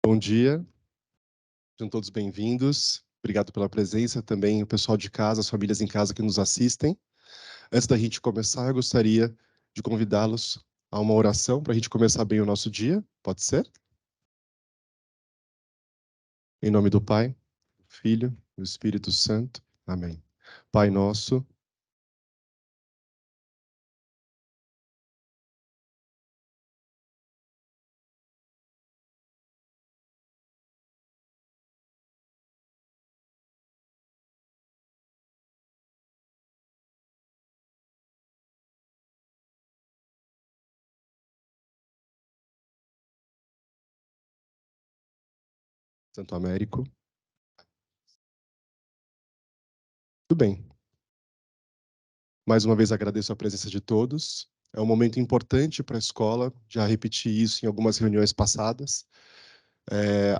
Bom dia, sejam todos bem-vindos. Obrigado pela presença, também o pessoal de casa, as famílias em casa que nos assistem. Antes da gente começar, eu gostaria de convidá-los a uma oração para a gente começar bem o nosso dia. Pode ser? Em nome do Pai, do Filho e do Espírito Santo. Amém. Pai nosso, Santo Américo. Tudo bem. Mais uma vez agradeço a presença de todos. É um momento importante para a escola, já repeti isso em algumas reuniões passadas.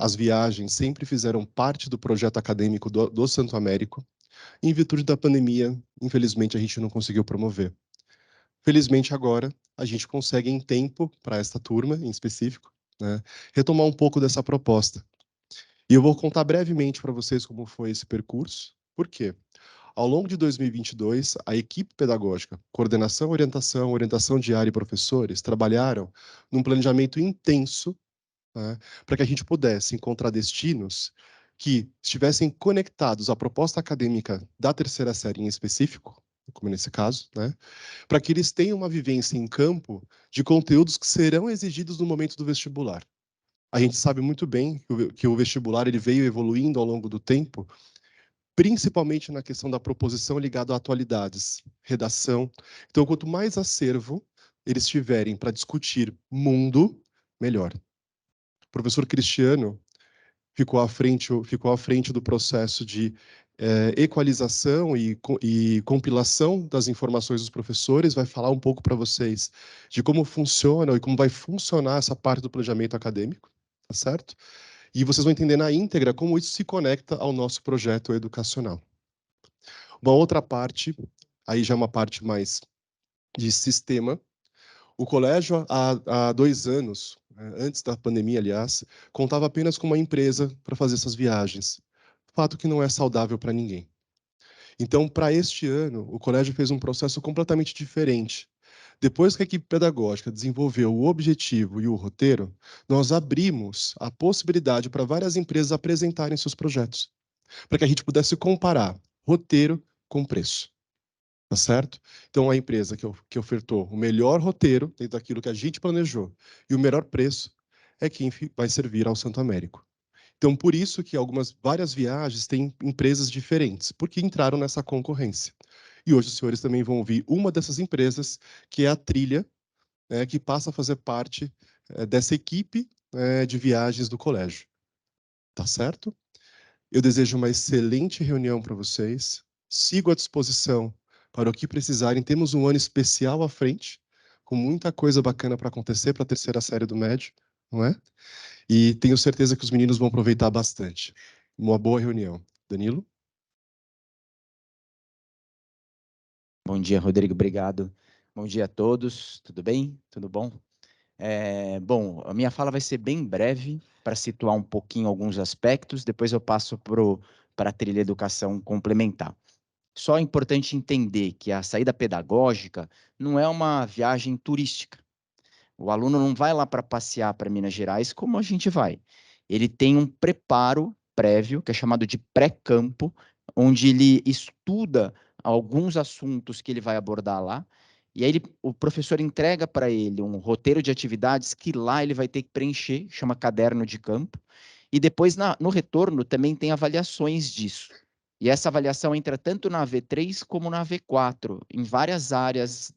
As viagens sempre fizeram parte do projeto acadêmico do Santo Américo. Em virtude da pandemia, infelizmente, a gente não conseguiu promover. Felizmente, agora, a gente consegue, em tempo, para esta turma em específico, né, retomar um pouco dessa proposta. E eu vou contar brevemente para vocês como foi esse percurso. Por quê? Ao longo de 2022, a equipe pedagógica, coordenação, orientação diária e professores trabalharam num planejamento intenso, né, para que a gente pudesse encontrar destinos que estivessem conectados à proposta acadêmica da terceira série em específico, como nesse caso, né, para que eles tenham uma vivência em campo de conteúdos que serão exigidos no momento do vestibular. A gente sabe muito bem que o vestibular ele veio evoluindo ao longo do tempo, principalmente na questão da proposição ligada a atualidades, redação. Então, quanto mais acervo eles tiverem para discutir mundo, melhor. O professor Cristiano ficou à frente do processo de equalização e compilação das informações dos professores, vai falar um pouco para vocês de como funciona e como vai funcionar essa parte do planejamento acadêmico, tá certo? E vocês vão entender na íntegra como isso se conecta ao nosso projeto educacional. Uma outra parte, aí já é uma parte mais de sistema. O colégio, há 2 anos, antes da pandemia, aliás, contava apenas com uma empresa para fazer essas viagens. Fato que não é saudável para ninguém. Então, para este ano, o colégio fez um processo completamente diferente. Depois que a equipe pedagógica desenvolveu o objetivo e o roteiro, nós abrimos a possibilidade para várias empresas apresentarem seus projetos, para que a gente pudesse comparar roteiro com preço. Tá certo? Então, a empresa que ofertou o melhor roteiro, dentro daquilo que a gente planejou, e o melhor preço, é quem vai servir ao Santo Américo. Então, por isso que várias viagens têm empresas diferentes, porque entraram nessa concorrência. E hoje os senhores também vão ouvir uma dessas empresas, que é a Trilha, que passa a fazer parte dessa equipe de viagens do colégio. Tá certo? Eu desejo uma excelente reunião para vocês. Sigo à disposição para o que precisarem. Temos um ano especial à frente, com muita coisa bacana para acontecer para a terceira série do médio, não é? E tenho certeza que os meninos vão aproveitar bastante. Uma boa reunião. Danilo? Bom dia, Rodrigo, obrigado. Bom dia a todos, tudo bem? Tudo bom? Bom, a minha fala vai ser bem breve, para situar um pouquinho alguns aspectos, depois eu passo para a trilha educação complementar. Só é importante entender que a saída pedagógica não é uma viagem turística. O aluno não vai lá para passear para Minas Gerais como a gente vai. Ele tem um preparo prévio, que é chamado de pré-campo, onde ele estuda alguns assuntos que ele vai abordar lá, e aí o professor entrega para ele um roteiro de atividades que lá ele vai ter que preencher, chama caderno de campo, e depois no retorno também tem avaliações disso. E essa avaliação entra tanto na V3 como na V4, em várias áreas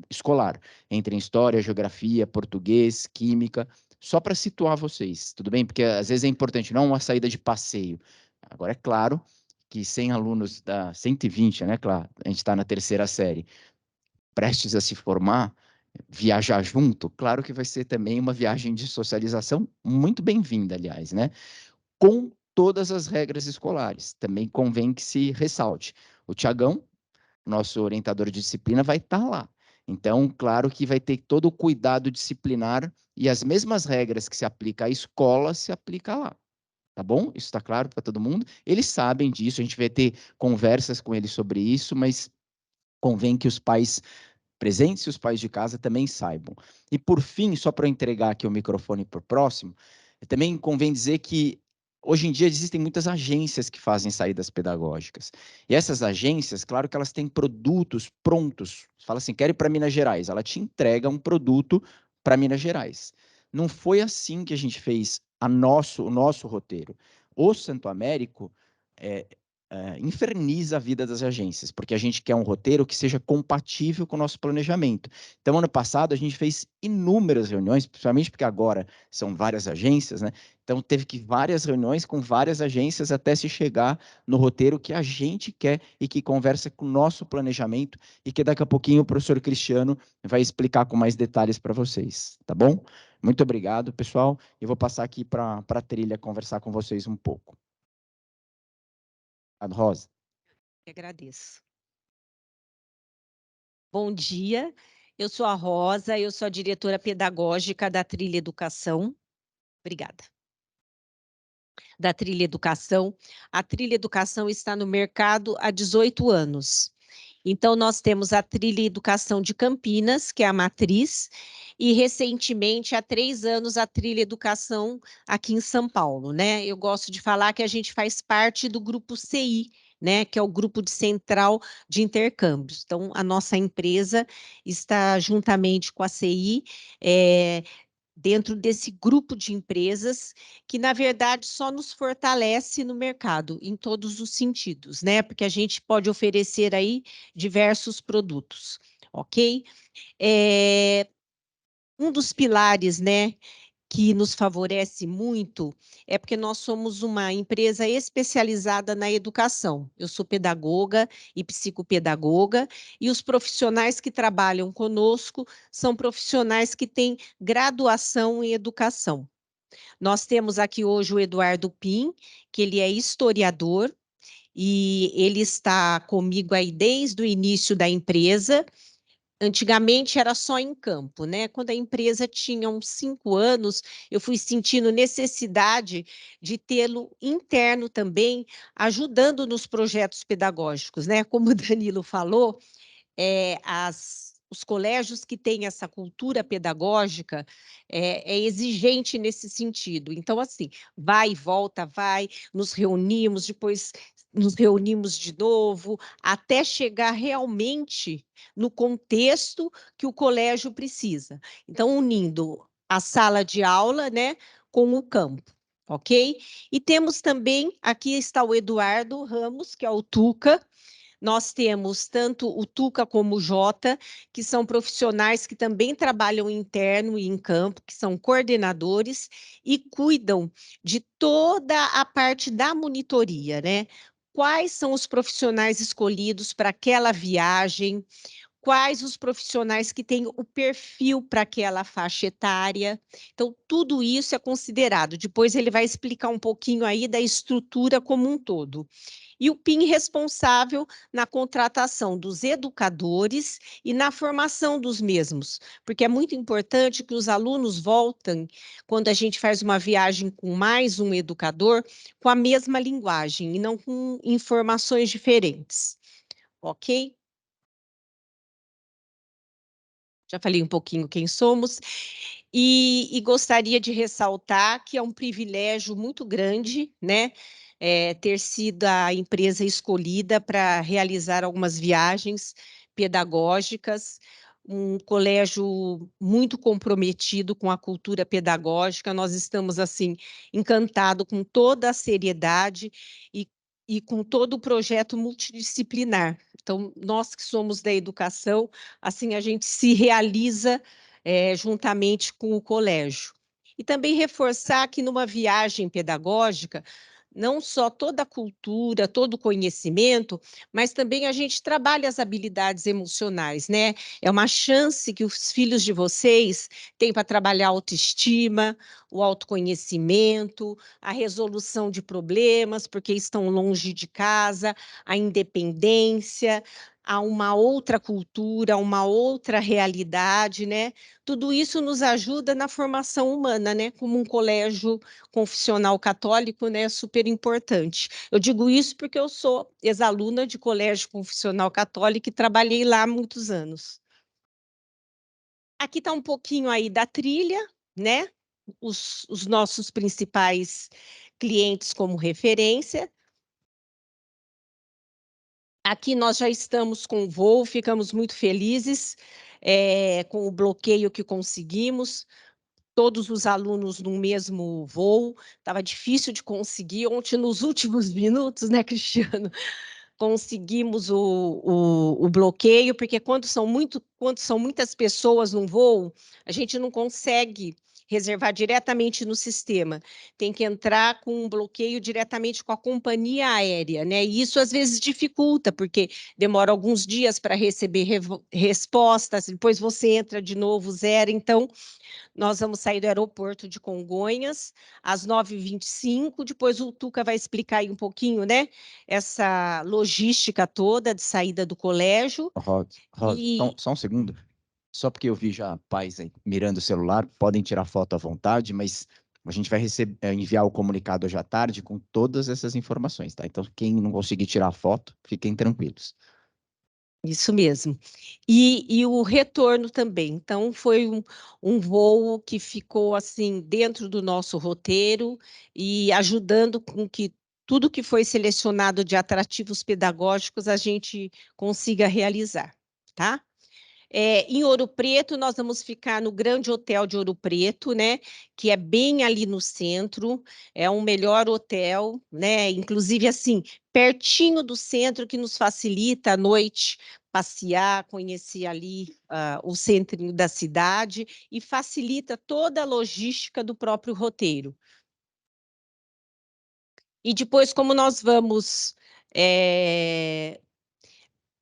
escolar, entre em história, geografia, português, química, só para situar vocês, tudo bem? Porque às vezes é importante, não uma saída de passeio. Agora, é claro que 100 alunos, 120, né, claro, a gente está na terceira série, prestes a se formar, viajar junto, claro que vai ser também uma viagem de socialização muito bem-vinda, aliás, né? Com todas as regras escolares. Também convém que se ressalte. O Tiagão, nosso orientador de disciplina, vai estar lá. Então, claro que vai ter todo o cuidado disciplinar e as mesmas regras que se aplicam à escola se aplicam lá. Tá bom? Isso está claro para todo mundo? Eles sabem disso, a gente vai ter conversas com eles sobre isso, mas convém que os pais presentes e os pais de casa também saibam. E por fim, só para entregar aqui o microfone para o próximo, também convém dizer que hoje em dia existem muitas agências que fazem saídas pedagógicas. E essas agências, claro que elas têm produtos prontos. Você fala assim, quero ir para Minas Gerais. Ela te entrega um produto para Minas Gerais. Não foi assim que a gente fez o nosso roteiro. O Santo Américo inferniza a vida das agências, porque a gente quer um roteiro que seja compatível com o nosso planejamento. Então, ano passado, a gente fez inúmeras reuniões, principalmente porque agora são várias agências, né? Então, teve que várias reuniões com várias agências até se chegar no roteiro que a gente quer e que conversa com o nosso planejamento e que daqui a pouquinho o professor Cristiano vai explicar com mais detalhes para vocês, tá bom? Muito obrigado, pessoal. Eu vou passar aqui para a trilha conversar com vocês um pouco. Rosa. Agradeço. Bom dia, eu sou a Rosa, eu sou a diretora pedagógica da Trilha Educação. Obrigada. Da Trilha Educação. A Trilha Educação está no mercado há 18 anos. Então, nós temos a Trilha Educação de Campinas, que é a matriz, e recentemente, há 3 anos, a Trilha Educação aqui em São Paulo, né? Eu gosto de falar que a gente faz parte do grupo CI, né, que é o grupo de central de intercâmbios. Então, a nossa empresa está juntamente com a CI, dentro desse grupo de empresas que, na verdade, só nos fortalece no mercado, em todos os sentidos, né? Porque a gente pode oferecer aí diversos produtos, ok? Um dos pilares, né, que nos favorece muito é porque nós somos uma empresa especializada na educação. Eu sou pedagoga e psicopedagoga, e os profissionais que trabalham conosco são profissionais que têm graduação em educação. Nós temos aqui hoje o Eduardo Pim, que ele é historiador, e ele está comigo aí desde o início da empresa. Antigamente era só em campo, né? Quando a empresa tinha uns 5 anos, eu fui sentindo necessidade de tê-lo interno também, ajudando nos projetos pedagógicos, né? Como o Danilo falou, os colégios que têm essa cultura pedagógica é exigente nesse sentido. Então, assim, vai e volta, vai, nos reunimos, depois nos reunimos de novo, até chegar realmente no contexto que o colégio precisa. Então, unindo a sala de aula, né, com o campo. Ok? E temos também, aqui está o Eduardo Ramos, que é o Tuca. Nós temos tanto o Tuca como o Jota, que são profissionais que também trabalham interno e em campo, que são coordenadores e cuidam de toda a parte da monitoria, né? Quais são os profissionais escolhidos para aquela viagem? Quais os profissionais que têm o perfil para aquela faixa etária? Então, tudo isso é considerado. Depois ele vai explicar um pouquinho aí da estrutura como um todo. E o PIN responsável na contratação dos educadores e na formação dos mesmos, porque é muito importante que os alunos voltem, quando a gente faz uma viagem com mais um educador, com a mesma linguagem e não com informações diferentes. Ok? Já falei um pouquinho quem somos, e gostaria de ressaltar que é um privilégio muito grande, né, ter sido a empresa escolhida para realizar algumas viagens pedagógicas, um colégio muito comprometido com a cultura pedagógica. Nós estamos, assim, encantados com toda a seriedade e com todo o projeto multidisciplinar. Então, nós que somos da educação, assim, a gente se realiza juntamente com o colégio. E também reforçar que numa viagem pedagógica, não só toda a cultura, todo o conhecimento, mas também a gente trabalha as habilidades emocionais, né? É uma chance que os filhos de vocês têm para trabalhar a autoestima, o autoconhecimento, a resolução de problemas, porque estão longe de casa, a independência, a uma outra cultura, a uma outra realidade, né? Tudo isso nos ajuda na formação humana, né? Como um colégio confessional católico, né? É super importante. Eu digo isso porque eu sou ex-aluna de colégio confessional católico e trabalhei lá há muitos anos. Aqui está um pouquinho aí da trilha, né? Os nossos principais clientes como referência. Aqui nós já estamos com o voo, ficamos muito felizes com o bloqueio que conseguimos. Todos os alunos no mesmo voo, estava difícil de conseguir. Ontem, nos últimos minutos, né, Cristiano? Conseguimos o bloqueio, porque quando são muitas pessoas num voo, a gente não consegue reservar diretamente no sistema. Tem que entrar com um bloqueio diretamente com a companhia aérea, né? E isso às vezes dificulta, porque demora alguns dias para receber respostas, depois você entra de novo, zero. Então, nós vamos sair do aeroporto de Congonhas às 9h25, depois o Tuca vai explicar aí um pouquinho, né? Essa logística toda de saída do colégio. Rosa, só um segundo. Só porque eu vi já pais aí mirando o celular, podem tirar foto à vontade, mas a gente vai enviar o comunicado hoje à tarde com todas essas informações, tá? Então, quem não conseguir tirar foto, fiquem tranquilos. Isso mesmo. E o retorno também. Então, foi um voo que ficou assim dentro do nosso roteiro e ajudando com que tudo que foi selecionado de atrativos pedagógicos a gente consiga realizar, tá? Em Ouro Preto, nós vamos ficar no Grande Hotel de Ouro Preto, né? Que é bem ali no centro, é um melhor hotel, né? Inclusive, assim, pertinho do centro, que nos facilita à noite passear, conhecer ali o centrinho da cidade e facilita toda a logística do próprio roteiro. E depois, como nós vamos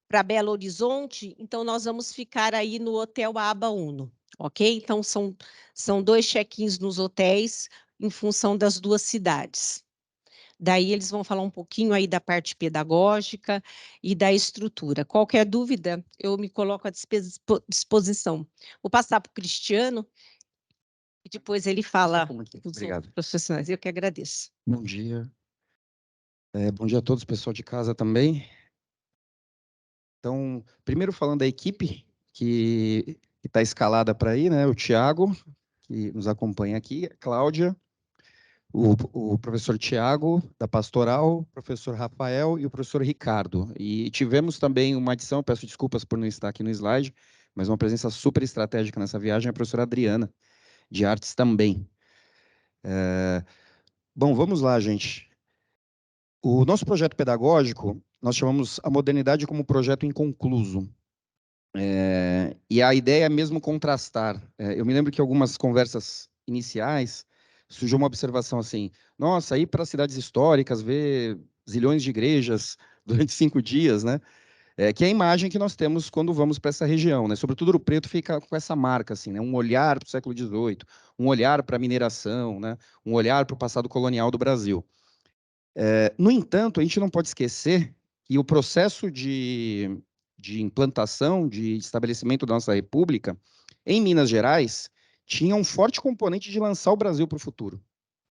para Belo Horizonte, então nós vamos ficar aí no Hotel Aba Uno, ok? Então são 2 check-ins nos hotéis em função das 2 cidades. Daí eles vão falar um pouquinho aí da parte pedagógica e da estrutura. Qualquer dúvida, eu me coloco à disposição. Vou passar para o Cristiano e depois ele fala com os outros profissionais. Eu que agradeço. Bom dia. Bom dia a todos, pessoal de casa também. Então, primeiro falando da equipe que está escalada para ir, né? O Tiago, que nos acompanha aqui, a Cláudia, o professor Tiago, da Pastoral, o professor Rafael e o professor Ricardo. E tivemos também uma adição, peço desculpas por não estar aqui no slide, mas uma presença super estratégica nessa viagem, a professora Adriana, de artes também. Bom, vamos lá, gente. O nosso projeto pedagógico, nós chamamos a modernidade como projeto inconcluso. E a ideia é mesmo contrastar. Eu me lembro que algumas conversas iniciais surgiu uma observação assim: nossa, ir para cidades históricas, ver zilhões de igrejas durante 5 dias, né? Que é a imagem que nós temos quando vamos para essa região, né? Sobretudo Ouro Preto fica com essa marca, assim, né? Um olhar para o século XVIII, um olhar para a mineração, né? Um olhar para o passado colonial do Brasil. No entanto, a gente não pode esquecer que o processo de implantação, de estabelecimento da nossa república, em Minas Gerais, tinha um forte componente de lançar o Brasil para o futuro.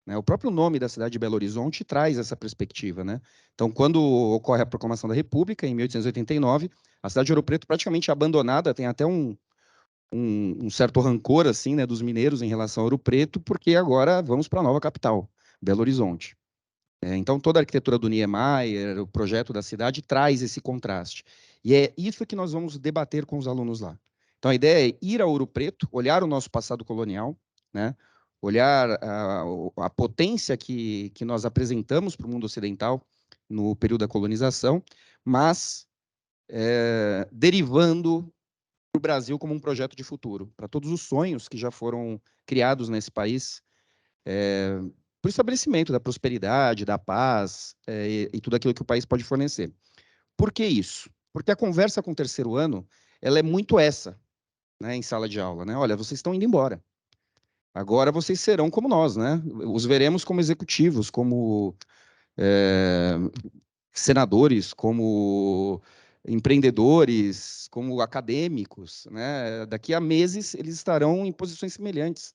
Né? O próprio nome da cidade de Belo Horizonte traz essa perspectiva. Né? Então, quando ocorre a proclamação da República, em 1889, a cidade de Ouro Preto praticamente abandonada, tem até um certo rancor assim, né, dos mineiros em relação a Ouro Preto, porque agora vamos para a nova capital, Belo Horizonte. Então, toda a arquitetura do Niemeyer, o projeto da cidade, traz esse contraste. E é isso que nós vamos debater com os alunos lá. Então, a ideia é ir a Ouro Preto, olhar o nosso passado colonial, né? Olhar a potência que nós apresentamos para o mundo ocidental no período da colonização, mas derivando para o Brasil como um projeto de futuro, para todos os sonhos que já foram criados nesse país, para o estabelecimento da prosperidade, da paz e tudo aquilo que o país pode fornecer. Por que isso? Porque a conversa com o terceiro ano, ela é muito essa, né, em sala de aula, né? Olha, vocês estão indo embora. Agora vocês serão como nós, né? Os veremos como executivos, como senadores, como empreendedores, como acadêmicos, né? Daqui a meses eles estarão em posições semelhantes.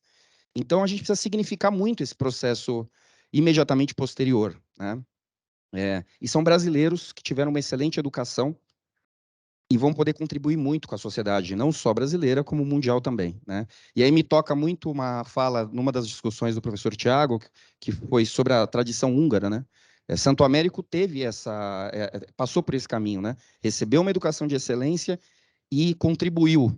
Então a gente precisa significar muito esse processo imediatamente posterior, né? E são brasileiros que tiveram uma excelente educação e vão poder contribuir muito com a sociedade, não só brasileira, como mundial também, né? E aí me toca muito uma fala, numa das discussões do professor Tiago, que foi sobre a tradição húngara, né? Santo Américo teve passou por esse caminho, né? Recebeu uma educação de excelência e contribuiu,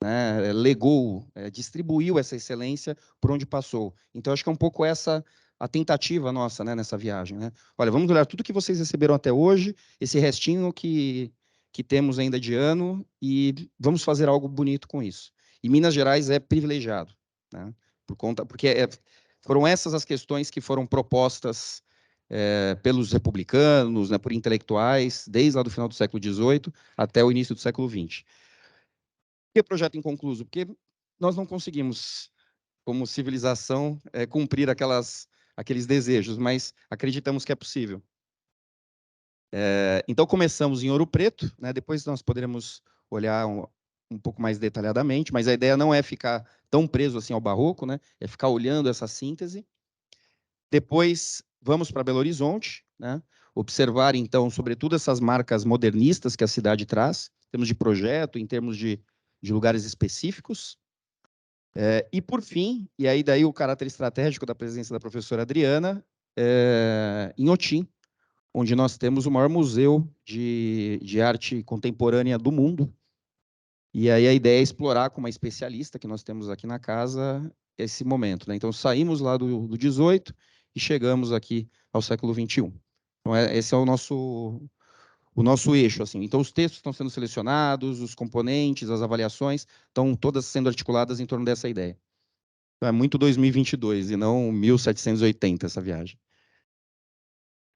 né? Legou, distribuiu essa excelência por onde passou. Então, acho que é um pouco essa a tentativa nossa, né, nessa viagem, né? Olha, vamos olhar tudo que vocês receberam até hoje, esse restinho que temos ainda de ano, e vamos fazer algo bonito com isso. E Minas Gerais é privilegiado, né? Porque foram essas as questões que foram propostas pelos republicanos, né, por intelectuais, desde lá do final do século XVIII até o início do século XX. Por que projeto inconcluso? Porque nós não conseguimos, como civilização, cumprir aqueles desejos, mas acreditamos que é possível. Então, começamos em Ouro Preto, né? Depois nós poderemos olhar um pouco mais detalhadamente, mas a ideia não é ficar tão preso assim ao barroco, né? É ficar olhando essa síntese. Depois, vamos para Belo Horizonte, né? Observar, então, sobretudo essas marcas modernistas que a cidade traz, em termos de projeto, em termos de lugares específicos. E, por fim, e aí daí o caráter estratégico da presença da professora Adriana, em Otim, onde nós temos o maior museu de arte contemporânea do mundo. E aí a ideia é explorar com uma especialista que nós temos aqui na casa esse momento, né? Então, saímos lá do 18 e chegamos aqui ao século XXI. Então, esse é o nosso eixo, assim. Então, os textos estão sendo selecionados, os componentes, as avaliações, estão todas sendo articuladas em torno dessa ideia. Então, é muito 2022 e não 1780 essa viagem.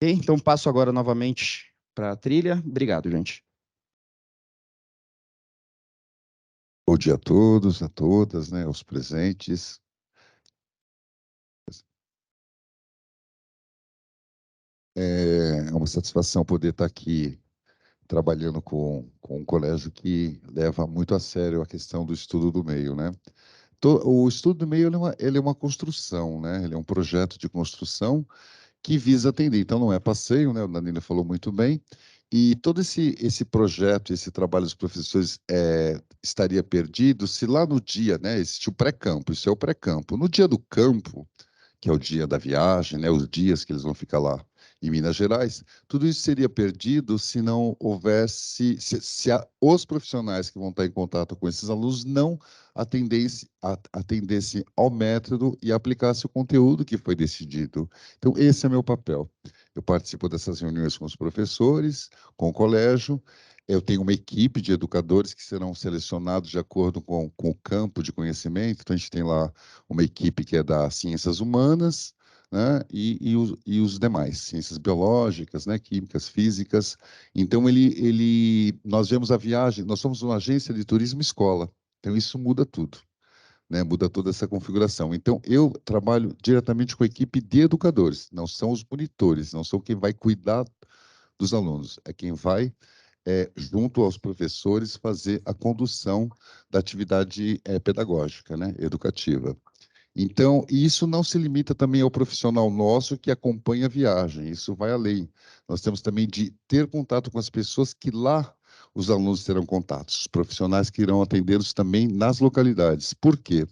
Ok? Então, passo agora novamente para a trilha. Obrigado, gente. Bom dia a todos, a todas, né, aos presentes. É uma satisfação poder estar aqui trabalhando com um colégio que leva muito a sério a questão do estudo do meio, né? O estudo do meio ele é uma construção, né? Ele é um projeto de construção que visa atender. Então, não é passeio, né? O Danilo falou muito bem. E todo esse projeto, esse trabalho dos professores estaria perdido se lá no dia, né? Existe o pré-campo, isso é o pré-campo. No dia do campo, que é o dia da viagem, né, os dias que eles vão ficar lá em Minas Gerais, tudo isso seria perdido se não houvesse, os profissionais que vão estar em contato com esses alunos não atendessem ao método e aplicassem o conteúdo que foi decidido. Então, esse é meu papel. Eu participo dessas reuniões com os professores, com o colégio. Eu tenho uma equipe de educadores que serão selecionados de acordo com o campo de conhecimento. Então, a gente tem lá uma equipe que é das ciências humanas, né, e os demais, ciências biológicas, né, químicas, físicas. Então, nós vemos a viagem, nós somos uma agência de turismo escola, então isso muda tudo, né, muda toda essa configuração. Então, eu trabalho diretamente com a equipe de educadores, não são os monitores, não são quem vai cuidar dos alunos, é quem vai junto aos professores, fazer a condução da atividade pedagógica, né, educativa. Então, isso não se limita também ao profissional nosso que acompanha a viagem, isso vai além. Nós temos também de ter contato com as pessoas que lá os alunos terão contatos, os profissionais que irão atendê-los também nas localidades. Por quê?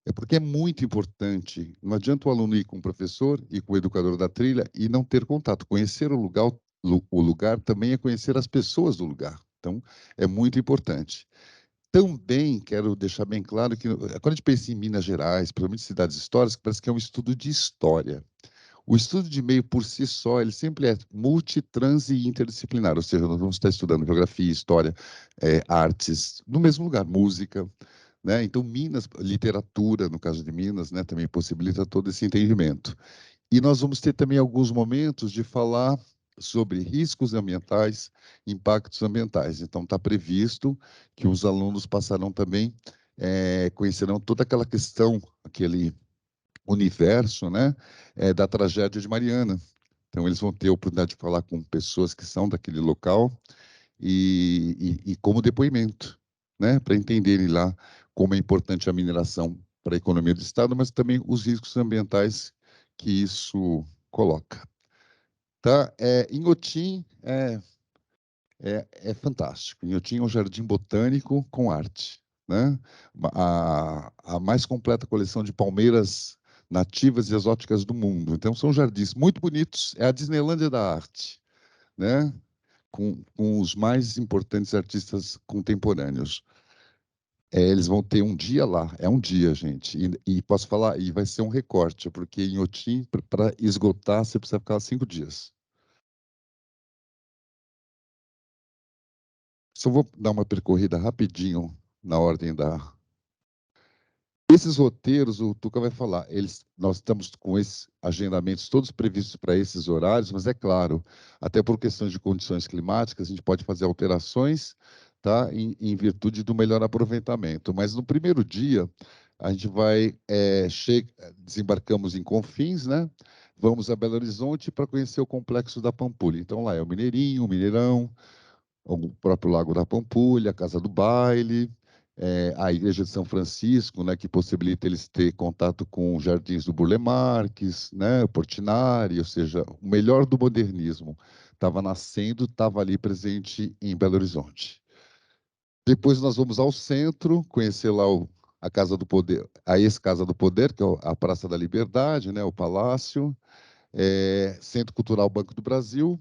É porque é muito importante, não adianta o aluno ir com o professor e com o educador da trilha e não ter contato. Conhecer o lugar também é conhecer as pessoas do lugar. Então, é muito importante. Também quero deixar bem claro que, quando a gente pensa em Minas Gerais, principalmente cidades históricas, parece que é um estudo de história. O estudo de meio por si só, ele sempre é multitrans e interdisciplinar, ou seja, nós vamos estar estudando geografia, história, artes, no mesmo lugar, música, né? Então, Minas, literatura, no caso de Minas, né, também possibilita todo esse entendimento. E nós vamos ter também alguns momentos de falar sobre riscos ambientais, impactos ambientais. Então, está previsto que os alunos passarão também, conhecerão toda aquela questão, aquele universo, né, da tragédia de Mariana. Então, eles vão ter a oportunidade de falar com pessoas que são daquele local e como depoimento, né, para entenderem lá como é importante a mineração para a economia do Estado, mas também os riscos ambientais que isso coloca. Tá? Inhotim é fantástico. Inhotim é um jardim botânico com arte, né? A mais completa coleção de palmeiras nativas e exóticas do mundo. Então, são jardins muito bonitos. É a Disneylândia da arte, né? Com os mais importantes artistas contemporâneos. Eles vão ter um dia lá, é um dia, gente. E posso falar, e vai ser um recorte, porque em Inhotim, para esgotar, você precisa ficar 5 dias. Só vou dar uma percorrida rapidinho na ordem da. Esses roteiros, o Tuca vai falar, nós estamos com esses agendamentos todos previstos para esses horários, mas é claro, até por questões de condições climáticas, a gente pode fazer alterações, tá, em virtude do melhor aproveitamento. Mas no primeiro dia, a gente vai, desembarcamos em Confins, né? Vamos a Belo Horizonte para conhecer o Complexo da Pampulha. Então, lá é o Mineirinho, o Mineirão, o próprio Lago da Pampulha, a Casa do Baile, a Igreja de São Francisco, né, que possibilita eles ter contato com os jardins do Burle Marx, né, o Portinari, ou seja, o melhor do modernismo estava nascendo, estava ali presente em Belo Horizonte. Depois nós vamos ao centro, conhecer lá a Casa do Poder, a ex-Casa do Poder, que é a Praça da Liberdade, né, o Palácio, Centro Cultural Banco do Brasil,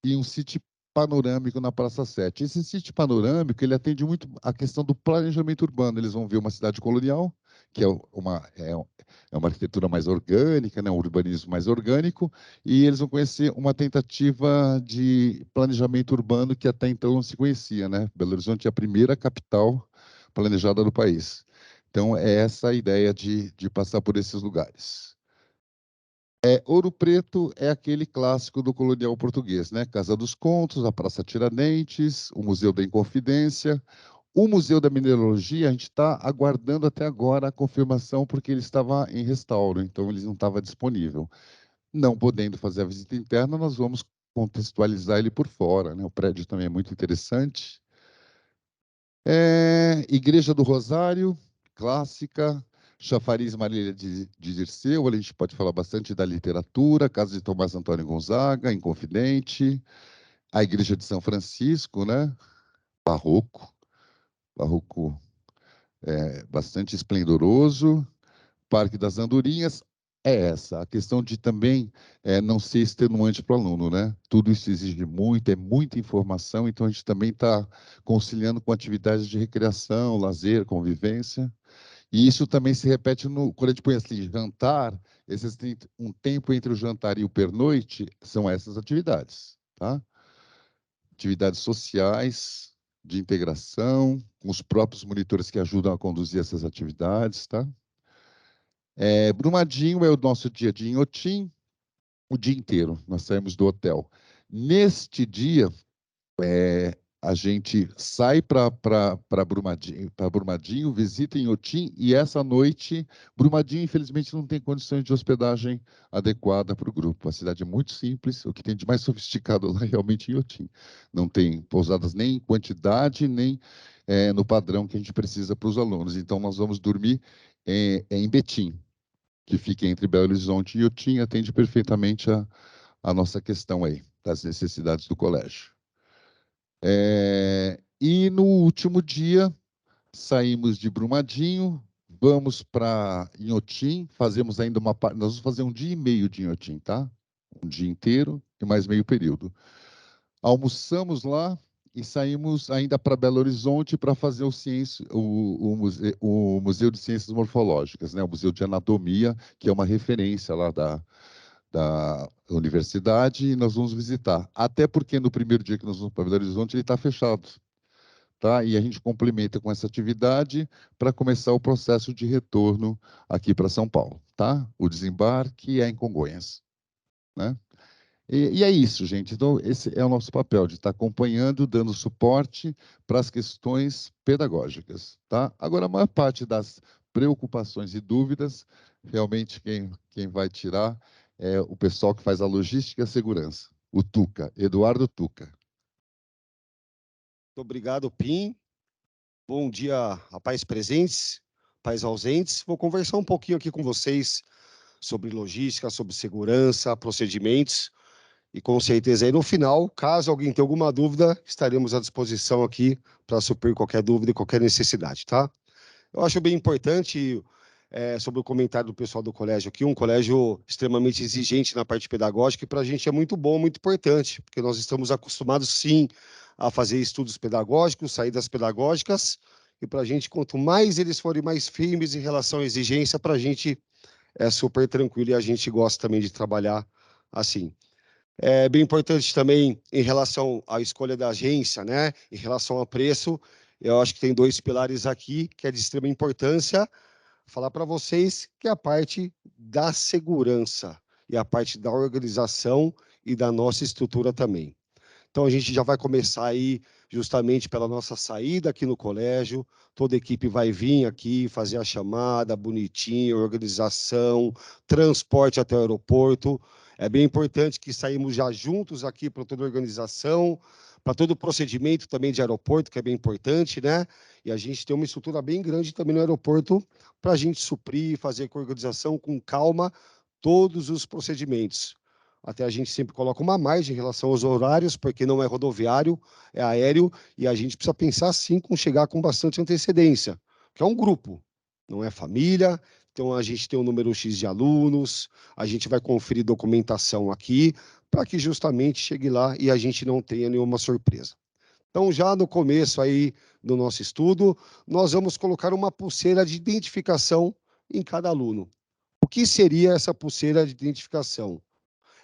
e um sítio panorâmico na Praça 7. Esse sítio panorâmico, ele atende muito a questão do planejamento urbano. Eles vão ver uma cidade colonial, que é uma arquitetura mais orgânica, né, um urbanismo mais orgânico, e eles vão conhecer uma tentativa de planejamento urbano que até então não se conhecia, né? Belo Horizonte é a primeira capital planejada do país. Então, é essa a ideia de passar por esses lugares. Ouro Preto é aquele clássico do colonial português, né? Casa dos Contos, a Praça Tiradentes, o Museu da Inconfidência. O Museu da Mineralogia, a gente está aguardando até agora a confirmação, porque ele estava em restauro, então ele não estava disponível. Não podendo fazer a visita interna, nós vamos contextualizar ele por fora, né? O prédio também é muito interessante. Igreja do Rosário, clássica. Chafariz Marília de Dirceu, a gente pode falar bastante da literatura, Casa de Tomás Antônio Gonzaga, Inconfidente, a Igreja de São Francisco, né? Barroco bastante esplendoroso, Parque das Andorinhas, a questão de também não ser extenuante para o aluno, né? Tudo isso exige muito, é muita informação, então a gente também está conciliando com atividades de recreação, lazer, convivência. E isso também se repete quando a gente põe assim, jantar, um tempo entre o jantar e o pernoite, são essas atividades, tá? Atividades sociais, de integração, com os próprios monitores que ajudam a conduzir essas atividades, tá? Brumadinho é o nosso dia de Inhotim, o dia inteiro, nós saímos do hotel. Neste dia, a gente sai para Brumadinho, visita Inhotim, e essa noite, Brumadinho, infelizmente, não tem condições de hospedagem adequada para o grupo. A cidade é muito simples, o que tem de mais sofisticado lá é realmente Inhotim. Não tem pousadas nem em quantidade, nem no padrão que a gente precisa para os alunos. Então, nós vamos dormir em Betim, que fica entre Belo Horizonte e Inhotim, atende perfeitamente a nossa questão aí, das necessidades do colégio. E no último dia, saímos de Brumadinho, vamos para Inhotim, fazemos ainda nós vamos fazer um dia e meio de Inhotim, tá? Um dia inteiro e mais meio período. Almoçamos lá e saímos ainda para Belo Horizonte para fazer o Museu de Ciências Morfológicas, né? O Museu de Anatomia, que é uma referência lá da universidade, e nós vamos visitar. Até porque no primeiro dia que nós vamos para Belo Horizonte, ele está fechado. Tá? E a gente complementa com essa atividade para começar o processo de retorno aqui para São Paulo. Tá? O desembarque é em Congonhas. Né? E é isso, gente. Então, esse é o nosso papel, de estar acompanhando, dando suporte para as questões pedagógicas. Tá? Agora, a maior parte das preocupações e dúvidas, realmente quem vai tirar é o pessoal que faz a logística e a segurança, o Tuca, Eduardo Tuca. Obrigado, Pim. Bom dia a pais presentes, pais ausentes. Vou conversar um pouquinho aqui com vocês sobre logística, sobre segurança, procedimentos. E com certeza aí no final, caso alguém tenha alguma dúvida, estaremos à disposição aqui para suprir qualquer dúvida e qualquer necessidade, tá? Eu acho bem importante, sobre o comentário do pessoal do colégio aqui, um colégio extremamente exigente na parte pedagógica, e para a gente é muito bom, muito importante, porque nós estamos acostumados, sim, a fazer estudos pedagógicos, saídas pedagógicas, e para a gente, quanto mais eles forem mais firmes em relação à exigência, para a gente é super tranquilo e a gente gosta também de trabalhar assim. É bem importante também em relação à escolha da agência, né? Em relação ao preço, eu acho que tem 2 pilares aqui que é de extrema importância. Falar para vocês que é a parte da segurança e a parte da organização e da nossa estrutura também. Então, a gente já vai começar aí justamente pela nossa saída aqui no colégio. Toda a equipe vai vir aqui fazer a chamada bonitinho, organização, transporte até o aeroporto. É bem importante que saímos já juntos aqui para toda a organização, para todo o procedimento também de aeroporto, que é bem importante, né? E a gente tem uma estrutura bem grande também no aeroporto para a gente suprir, fazer com a organização, com calma, todos os procedimentos. Até a gente sempre coloca uma margem em relação aos horários, porque não é rodoviário, é aéreo, e a gente precisa pensar, sim, com chegar com bastante antecedência, que é um grupo, não é família. Então, a gente tem um número X de alunos, a gente vai conferir documentação aqui, para que justamente chegue lá e a gente não tenha nenhuma surpresa. Então, já no começo aí do nosso estudo, nós vamos colocar uma pulseira de identificação em cada aluno. O que seria essa pulseira de identificação?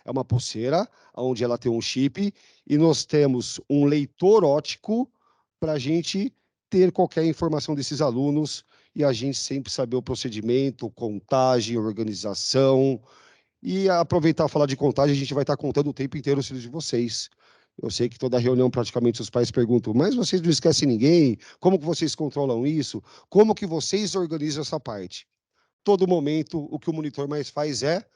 É uma pulseira onde ela tem um chip e nós temos um leitor óptico para a gente ter qualquer informação desses alunos e a gente sempre saber o procedimento, contagem, organização. E aproveitar e falar de contagem, a gente vai estar contando o tempo inteiro os filhos de vocês. Eu sei que toda reunião praticamente os pais perguntam, mas vocês não esquecem ninguém? Como que vocês controlam isso? Como que vocês organizam essa parte? Todo momento, o que o monitor mais faz é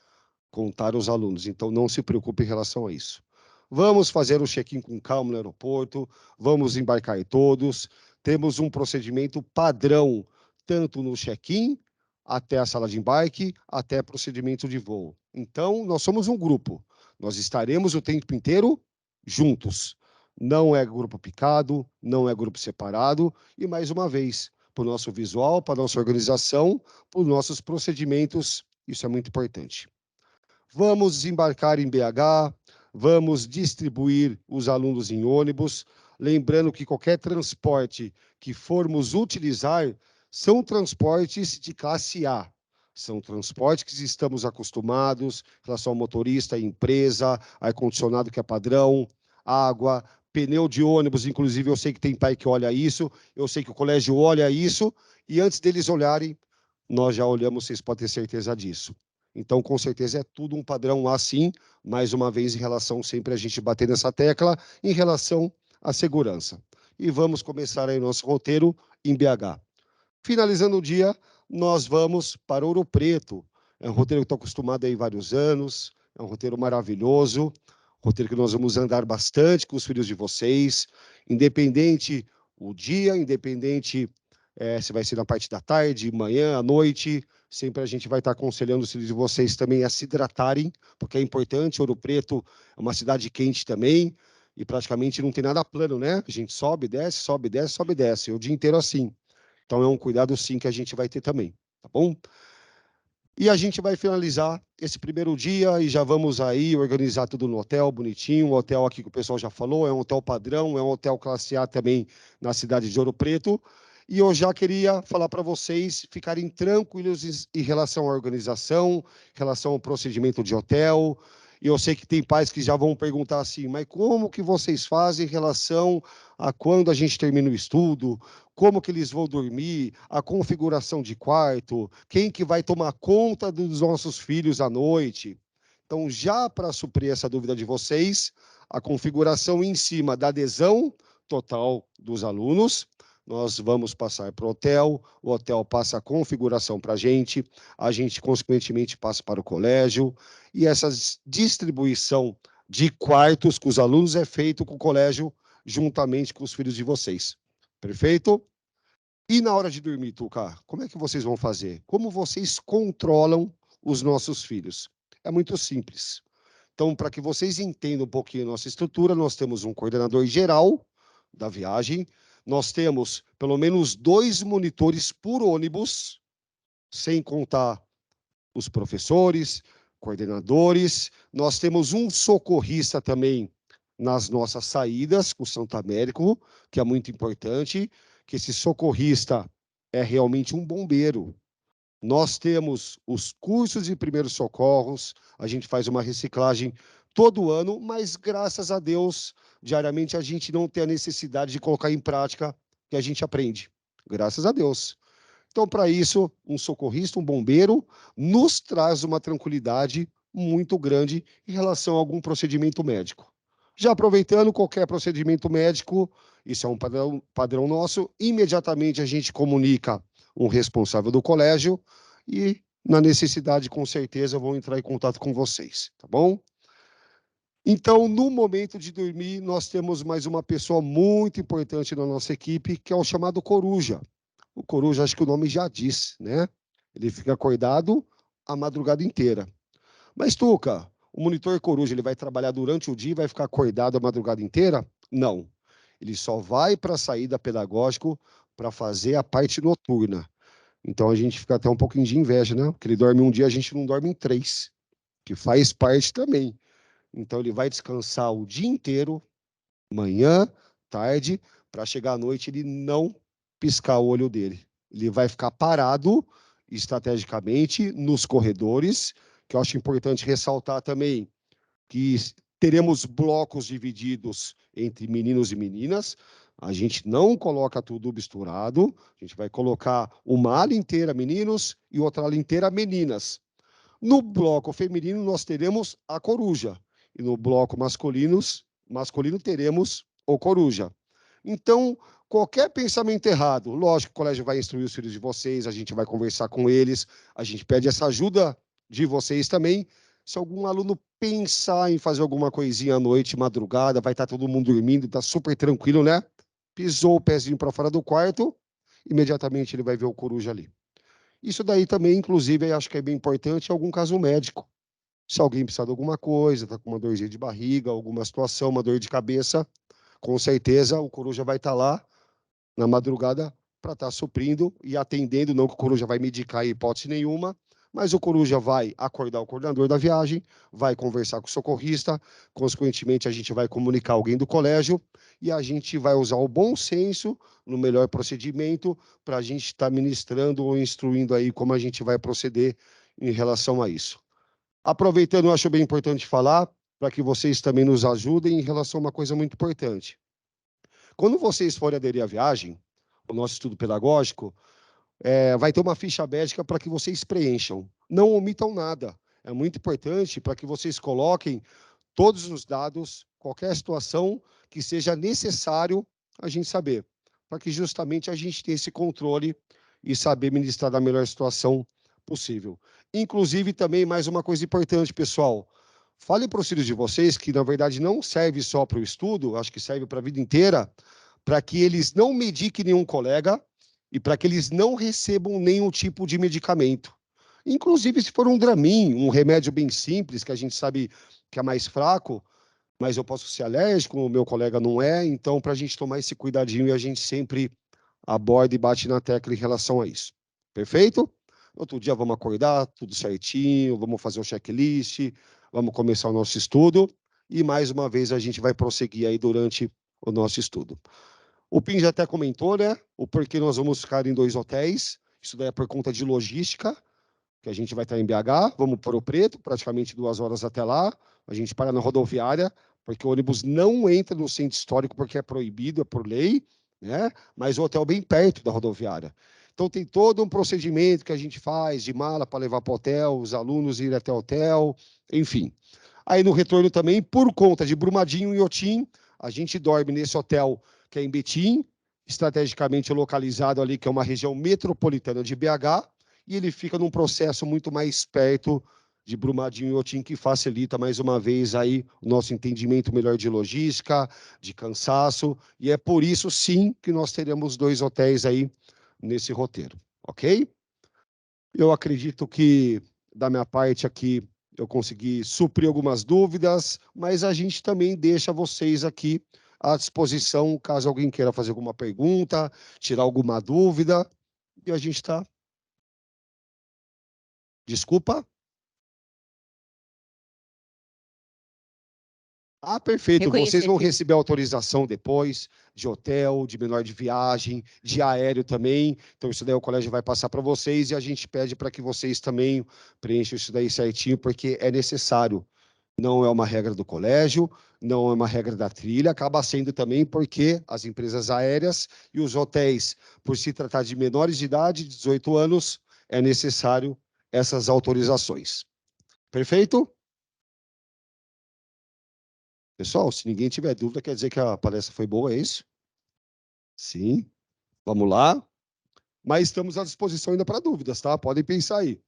contar os alunos, então não se preocupe em relação a isso. Vamos fazer o check-in com calma no aeroporto, vamos embarcar todos, temos um procedimento padrão, tanto no check-in, até a sala de embarque, até procedimento de voo. Então, nós somos um grupo, nós estaremos o tempo inteiro juntos. Não é grupo picado, não é grupo separado, e mais uma vez, para o nosso visual, para a nossa organização, para os nossos procedimentos, isso é muito importante. Vamos desembarcar em BH, vamos distribuir os alunos em ônibus, lembrando que qualquer transporte que formos utilizar são transportes de classe A, são transportes que estamos acostumados, em relação ao motorista, empresa, ar-condicionado que é padrão, água, pneu de ônibus, inclusive eu sei que tem pai que olha isso, eu sei que o colégio olha isso, e antes deles olharem, nós já olhamos, vocês podem ter certeza disso. Então, com certeza, é tudo um padrão assim, mais uma vez, em relação sempre a gente bater nessa tecla, em relação à segurança. E vamos começar aí o nosso roteiro em BH. Finalizando o dia, nós vamos para Ouro Preto. É um roteiro que estou acostumado aí há vários anos, é um roteiro maravilhoso, roteiro que nós vamos andar bastante com os filhos de vocês, independente o dia, independente se vai ser na parte da tarde, manhã, à noite, sempre a gente vai estar aconselhando os filhos de vocês também a se hidratarem, porque é importante. Ouro Preto é uma cidade quente também, e praticamente não tem nada plano, né? A gente sobe, desce, sobe, desce, sobe, desce, o dia inteiro assim. Então é um cuidado sim que a gente vai ter também, tá bom? E a gente vai finalizar esse primeiro dia e já vamos aí organizar tudo no hotel, bonitinho. O hotel aqui que o pessoal já falou, é um hotel padrão, é um hotel classe A também na cidade de Ouro Preto. E eu já queria falar para vocês ficarem tranquilos em relação à organização, em relação ao procedimento de hotel. E eu sei que tem pais que já vão perguntar assim, mas como que vocês fazem em relação a quando a gente termina o estudo? Como que eles vão dormir, a configuração de quarto, quem que vai tomar conta dos nossos filhos à noite. Então, já para suprir essa dúvida de vocês, a configuração em cima da adesão total dos alunos, nós vamos passar para o hotel passa a configuração para a gente consequentemente passa para o colégio, e essa distribuição de quartos com os alunos é feito com o colégio juntamente com os filhos de vocês. Perfeito? E na hora de dormir, Tuca, como é que vocês vão fazer? Como vocês controlam os nossos filhos? É muito simples. Então, para que vocês entendam um pouquinho a nossa estrutura, nós temos um coordenador geral da viagem, nós temos pelo menos 2 monitores por ônibus, sem contar os professores, coordenadores. Nós temos um socorrista também nas nossas saídas com o Santo Américo, que é muito importante, que esse socorrista é realmente um bombeiro. Nós temos os cursos de primeiros socorros, a gente faz uma reciclagem todo ano, mas graças a Deus, diariamente a gente não tem a necessidade de colocar em prática o que a gente aprende. Graças a Deus. Então, para isso, um socorrista, um bombeiro, nos traz uma tranquilidade muito grande em relação a algum procedimento médico. Já aproveitando, qualquer procedimento médico, isso é um padrão nosso, imediatamente a gente comunica um responsável do colégio e, na necessidade, com certeza, vão entrar em contato com vocês, tá bom? Então, no momento de dormir, nós temos mais uma pessoa muito importante na nossa equipe, que é o chamado coruja. O coruja, acho que o nome já diz, né? Ele fica acordado a madrugada inteira. Mas, Tuca, o monitor coruja, ele vai trabalhar durante o dia e vai ficar acordado a madrugada inteira? Não. Ele só vai para a saída pedagógica para fazer a parte noturna. Então, a gente fica até um pouquinho de inveja, né? Porque ele dorme um dia, a gente não dorme em 3, que faz parte também. Então, ele vai descansar o dia inteiro, manhã, tarde, para chegar à noite ele não piscar o olho dele. Ele vai ficar parado estrategicamente nos corredores, que eu acho importante ressaltar também que teremos blocos divididos entre meninos e meninas. A gente não coloca tudo misturado, a gente vai colocar uma ala inteira meninos e outra ala inteira meninas. No bloco feminino, nós teremos a coruja. E no bloco masculino teremos o coruja. Então, qualquer pensamento errado, lógico, o colégio vai instruir os filhos de vocês, a gente vai conversar com eles, a gente pede essa ajuda de vocês também. Se algum aluno pensar em fazer alguma coisinha à noite, madrugada, vai estar todo mundo dormindo, está super tranquilo, né? Pisou o pezinho para fora do quarto, imediatamente ele vai ver o coruja ali. Isso daí também, inclusive, eu acho que é bem importante em algum caso médico. Se alguém precisar de alguma coisa, está com uma dorzinha de barriga, alguma situação, uma dor de cabeça, com certeza o coruja vai estar lá na madrugada para estar suprindo e atendendo, não que o coruja vai medicar em hipótese nenhuma, mas o coruja vai acordar o coordenador da viagem, vai conversar com o socorrista, consequentemente a gente vai comunicar alguém do colégio e a gente vai usar o bom senso no melhor procedimento para a gente estar ministrando ou instruindo aí como a gente vai proceder em relação a isso. Aproveitando, eu acho bem importante falar, para que vocês também nos ajudem em relação a uma coisa muito importante. Quando vocês forem aderir à viagem, o nosso estudo pedagógico, vai ter uma ficha médica para que vocês preencham. Não omitam nada. É muito importante para que vocês coloquem todos os dados, qualquer situação que seja necessário a gente saber, para que justamente a gente tenha esse controle e saber ministrar da melhor situação possível. Inclusive, também, mais uma coisa importante, pessoal, fale para os filhos de vocês que, na verdade, não serve só para o estudo, acho que serve para a vida inteira, para que eles não mediquem nenhum colega e para que eles não recebam nenhum tipo de medicamento. Inclusive, se for um Dramin, um remédio bem simples, que a gente sabe que é mais fraco, mas eu posso ser alérgico, o meu colega não é, então, para a gente tomar esse cuidadinho e a gente sempre aborda e bate na tecla em relação a isso. Perfeito? Outro dia vamos acordar, tudo certinho, vamos fazer um checklist, vamos começar o nosso estudo e, mais uma vez, a gente vai prosseguir aí durante o nosso estudo. O Pim já até comentou, né? O porquê nós vamos ficar em 2 hotéis. Isso daí é por conta de logística, que a gente vai estar em BH, vamos para Ouro Preto, praticamente 2 horas até lá. A gente para na rodoviária, porque o ônibus não entra no centro histórico, porque é proibido, é por lei, né? Mas o hotel bem perto da rodoviária. Então, tem todo um procedimento que a gente faz de mala para levar para o hotel, os alunos irem até o hotel, enfim. Aí, no retorno também, por conta de Brumadinho e Otim, a gente dorme nesse hotel que é em Betim, estrategicamente localizado ali, que é uma região metropolitana de BH, e ele fica num processo muito mais perto de Brumadinho e Otim, que facilita mais uma vez aí o nosso entendimento melhor de logística, de cansaço, e é por isso sim que nós teremos 2 hotéis aí nesse roteiro, ok? Eu acredito que da minha parte aqui eu consegui suprir algumas dúvidas, mas a gente também deixa vocês aqui à disposição, caso alguém queira fazer alguma pergunta, tirar alguma dúvida, e a gente está. Desculpa? Ah, perfeito. Vocês vão receber autorização depois de hotel, de menor de viagem, de aéreo também. Então, isso daí o colégio vai passar para vocês e a gente pede para que vocês também preencham isso daí certinho, porque é necessário. Não é uma regra do colégio, não é uma regra da trilha, acaba sendo também porque as empresas aéreas e os hotéis, por se tratar de menores de idade, 18 anos, é necessário essas autorizações. Perfeito? Pessoal, se ninguém tiver dúvida, quer dizer que a palestra foi boa, é isso? Sim. Vamos lá. Mas estamos à disposição ainda para dúvidas, tá? Podem pensar aí.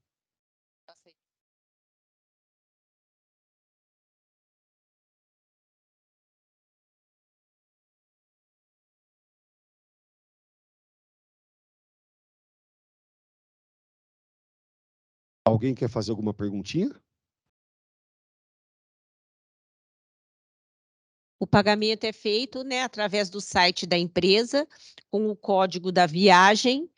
Alguém quer fazer alguma perguntinha? O pagamento é feito, né, através do site da empresa, com o código da viagem,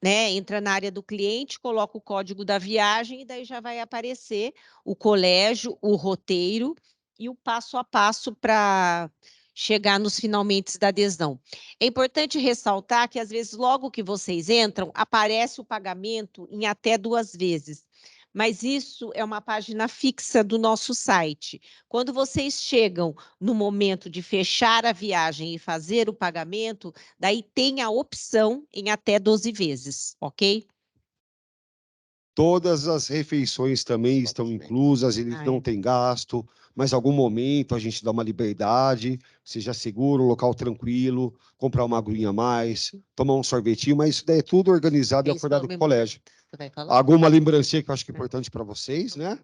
né? Entra na área do cliente, coloca o código da viagem e daí já vai aparecer o colégio, o roteiro e o passo a passo para chegar nos finalmente da adesão. É importante ressaltar que, às vezes, logo que vocês entram, aparece o pagamento em até 2 vezes. Mas isso é uma página fixa do nosso site. Quando vocês chegam no momento de fechar a viagem e fazer o pagamento, daí tem a opção em até 12 vezes, ok? Todas as refeições também estão inclusas, eles não têm gasto, mas em algum momento a gente dá uma liberdade, seja seguro, um local tranquilo, comprar uma aguinha a mais, tomar um sorvetinho, mas isso daí é tudo organizado e acordado com o colégio. Alguma lembrancinha que eu acho que é importante para vocês, né?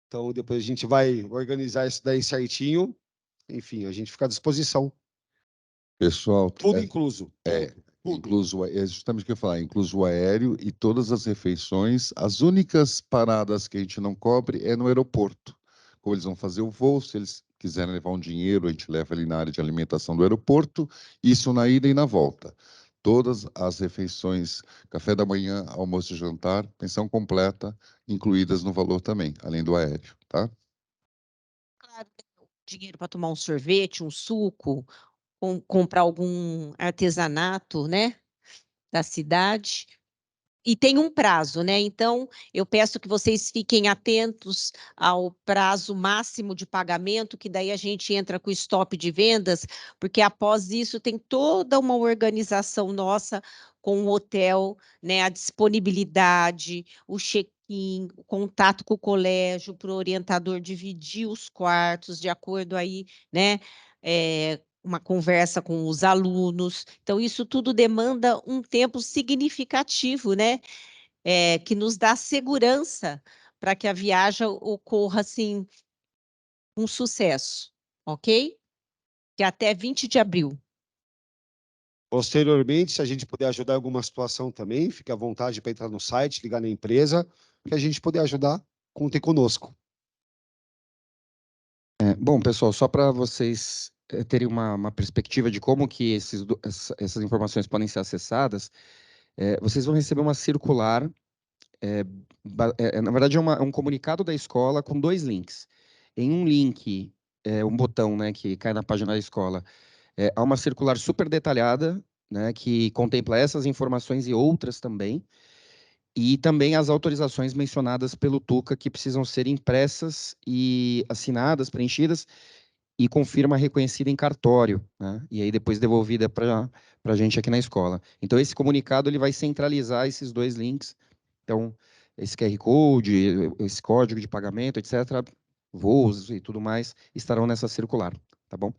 Então, depois a gente vai organizar isso daí certinho. Enfim, a gente fica à disposição. Pessoal, Tudo incluso. Tudo. Incluso, é justamente o que eu ia falar, incluso o aéreo e todas as refeições. As únicas paradas que a gente não cobre é no aeroporto. Como eles vão fazer o voo, se eles quiserem levar um dinheiro, a gente leva ali na área de alimentação do aeroporto, isso na ida e na volta. Todas as refeições, café da manhã, almoço e jantar, pensão completa, incluídas no valor também, além do aéreo, tá? Claro, dinheiro para tomar um sorvete, um suco, comprar algum artesanato, né, da cidade. E tem um prazo, né? Então, eu peço que vocês fiquem atentos ao prazo máximo de pagamento, que daí a gente entra com o stop de vendas, porque após isso tem toda uma organização nossa com o hotel, né? A disponibilidade, o check-in, o contato com o colégio, para o orientador dividir os quartos de acordo aí, né? Uma conversa com os alunos. Então, isso tudo demanda um tempo significativo, né? Que nos dá segurança para que a viagem ocorra assim, com sucesso, ok? Que é até 20 de abril. Posteriormente, se a gente puder ajudar em alguma situação também, fique à vontade para entrar no site, ligar na empresa, que a gente puder ajudar, contem conosco. Bom, pessoal, só para vocês terem uma perspectiva de como que essas informações podem ser acessadas, vocês vão receber uma circular, na verdade é um comunicado da escola com 2 links. Em um link, um botão, né, que cai na página da escola, há uma circular super detalhada, né, que contempla essas informações e outras também, e também as autorizações mencionadas pelo Tuca, que precisam ser impressas e assinadas, preenchidas, e com firma reconhecida em cartório, né? E aí depois devolvida para a gente aqui na escola. Então, esse comunicado ele vai centralizar esses 2 links. Então, esse QR Code, esse código de pagamento, etc., voos e tudo mais, estarão nessa circular, tá bom?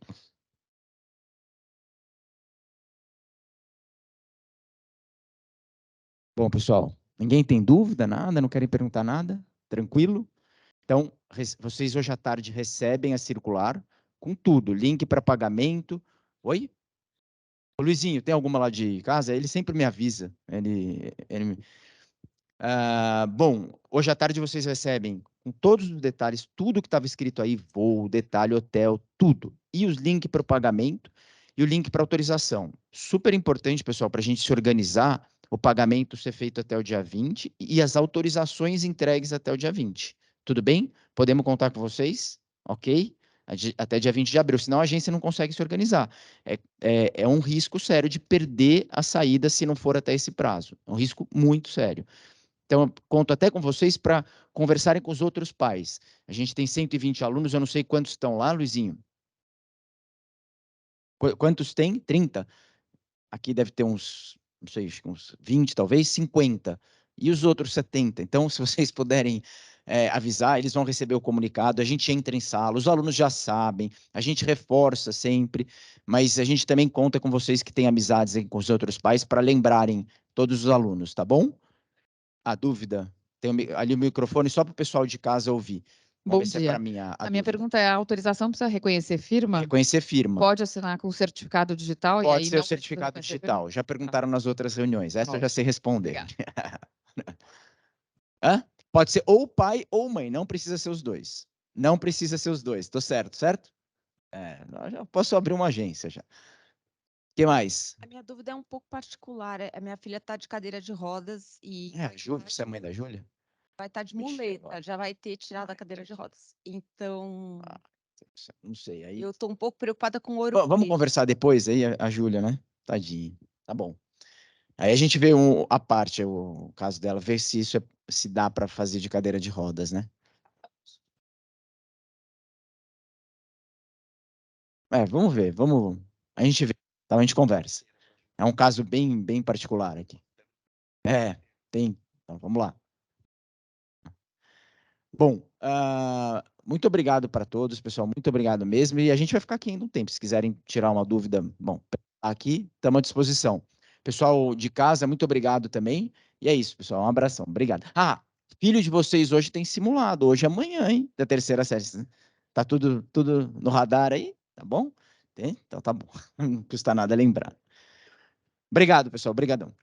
Bom, pessoal, ninguém tem dúvida, nada? Não querem perguntar nada? Tranquilo? Então, vocês hoje à tarde recebem a circular com tudo, link para pagamento. Oi? Ô, Luizinho, tem alguma lá de casa? Ele sempre me avisa. Bom, hoje à tarde vocês recebem com todos os detalhes, tudo que estava escrito aí, voo, detalhe, hotel, tudo. E os links para o pagamento e o link para autorização. Super importante, pessoal, para a gente se organizar, o pagamento ser feito até o dia 20 e as autorizações entregues até o dia 20. Tudo bem? Podemos contar com vocês? Ok? Até dia 20 de abril, senão a agência não consegue se organizar. É um risco sério de perder a saída se não for até esse prazo. É um risco muito sério. Então, eu conto até com vocês para conversarem com os outros pais. A gente tem 120 alunos, eu não sei quantos estão lá, Luizinho. Quantos tem? 30? Aqui deve ter uns, não sei, uns 20, talvez, 50. E os outros 70. Então, se vocês puderem avisar, eles vão receber o comunicado, a gente entra em sala, os alunos já sabem, a gente reforça sempre, mas a gente também conta com vocês que têm amizades com os outros pais para lembrarem todos os alunos, tá bom? A dúvida, tem ali o microfone só para o pessoal de casa ouvir. Bom dia. A minha pergunta é: a autorização precisa reconhecer firma? Reconhecer firma. Pode assinar com o certificado digital? Pode e aí ser não o certificado precisa reconhecer digital. Já perguntaram nas outras reuniões. Essa eu já sei responder. Hã? Pode ser ou pai ou mãe. Não precisa ser os dois. Não precisa ser os dois. Estou certo, certo? Já posso abrir uma agência já. O que mais? A minha dúvida é um pouco particular. A minha filha está de cadeira de rodas e A Júlia, você é mãe da Júlia? vai estar de muleta, já vai ter tirado a cadeira de rodas. Então, não sei. Aí... eu estou um pouco preocupada com o Ouro Vamos conversar depois aí, a Júlia, né? Tadinha. Tá bom. Aí a gente vê a parte, o caso dela, ver se isso se dá para fazer de cadeira de rodas, né? Vamos ver, a gente vê, então a gente conversa. É um caso bem, bem particular aqui. Tem. Então, vamos lá. Bom, muito obrigado para todos, pessoal. Muito obrigado mesmo. E a gente vai ficar aqui ainda um tempo. Se quiserem tirar uma dúvida, bom, aqui estamos à disposição. Pessoal de casa, muito obrigado também. E é isso, pessoal. Um abração. Obrigado. Filho de vocês hoje tem simulado. Hoje e amanhã, hein? Da terceira série. Tá tudo no radar aí? Tá bom? Tem? Então tá bom. Não custa nada lembrar. Obrigado, pessoal. Obrigadão.